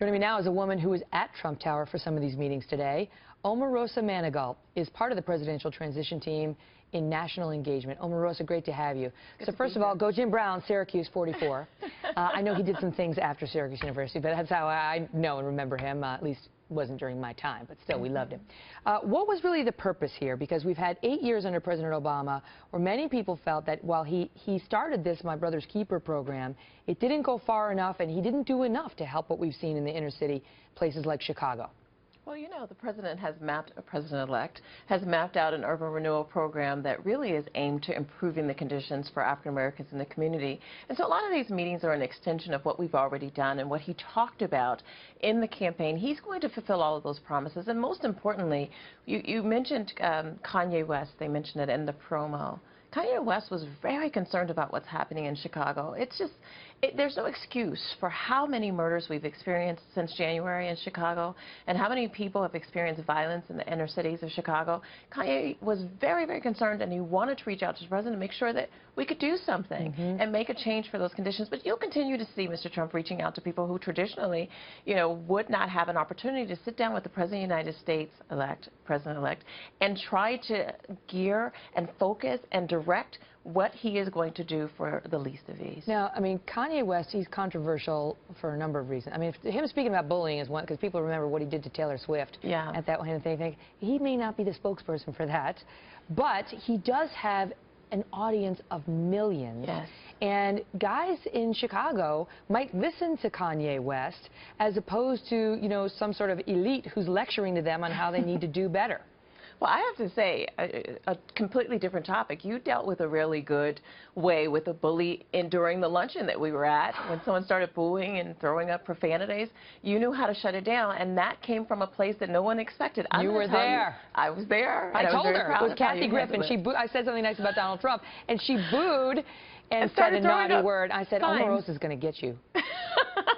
Joining me now is a woman who was at Trump Tower for some of these meetings today. Omarosa is part of the presidential transition team in national engagement. Omarosa, great to have you. So first of all, go Jim Brown, Syracuse 44. I know he did some things after Syracuse University, but that's how I know and remember him, at least wasn't during my time, but still, we loved him. What was really the purpose here? Because we've had 8 years under President Obama where many people felt that while he started this My Brother's Keeper program, it didn't go far enough and he didn't do enough to help what we've seen in the inner city, places like Chicago. Well, you know, the president-elect has mapped out an urban renewal program that really is aimed to improving the conditions for African Americans in the community. And so a lot of these meetings are an extension of what we've already done and what he talked about in the campaign. He's going to fulfill all of those promises. And most importantly, you mentioned Kanye West. They mentioned it in the promo. Kanye West was very concerned about what's happening in Chicago. There's no excuse for how many murders we've experienced since January in Chicago and how many people have experienced violence in the inner cities of Chicago. Kanye was very, very concerned, and he wanted to reach out to the president to make sure that we could do something and make a change for those conditions. But you'll continue to see Mr. Trump reaching out to people who traditionally, you know, would not have an opportunity to sit down with the President of the United States president-elect, and try to gear and focus and direct what he is going to do for the least of these. Now, I mean, Kanye West, he's controversial for a number of reasons. I mean, him speaking about bullying is one, because people remember what he did to Taylor Swift at that kind of thing. He may not be the spokesperson for that, but he does have an audience of millions. Yes. And guys in Chicago might listen to Kanye West as opposed to, you know, some sort of elite who's lecturing to them on how they need to do better. Well, I have to say, a completely different topic. You dealt with a really good way with a bully during the luncheon that we were at. When someone started booing and throwing up profanities, you knew how to shut it down, and that came from a place that no one expected. You were there. I was there. I told her. It was Kathy Griffin. I said something nice about Donald Trump, and she booed and said a naughty word. I said, Omarosa's going to get you.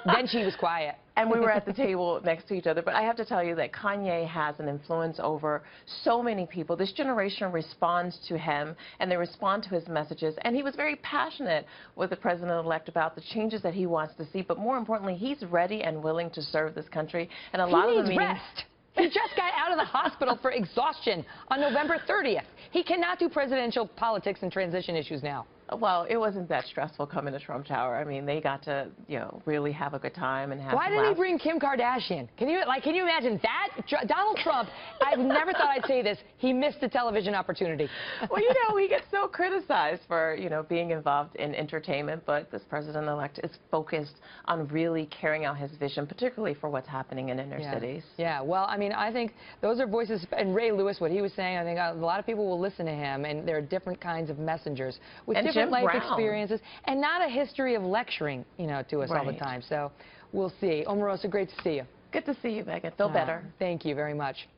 Then she was quiet. And we were at the table next to each other. But I have to tell you that Kanye has an influence over so many people. This generation responds to him, and they respond to his messages. And he was very passionate with the president-elect about the changes that he wants to see. But more importantly, he's ready and willing to serve this country. And a lot of the meetings... Rest. He just got out of the hospital for exhaustion on November 30th. He cannot do presidential politics and transition issues now. Well, it wasn't that stressful coming to Trump Tower. I mean, they got to, you know, really have a good time and have. Why didn't he bring Kim Kardashian? Can you imagine that? Donald Trump, I've never thought I'd say this. He missed the television opportunity. Well, you know, he gets so criticized for, you know, being involved in entertainment, but this president-elect is focused on really carrying out his vision, particularly for what's happening in inner cities. Yeah, well, I mean, I think those are voices, and Ray Lewis, what he was saying, I think a lot of people will listen to him, and there are different kinds of messengers with different life experiences, and not a history of lecturing, you know, to us all the time. So we'll see. Omarosa, great to see you. Good to see you, Megan. Feel better. Thank you very much.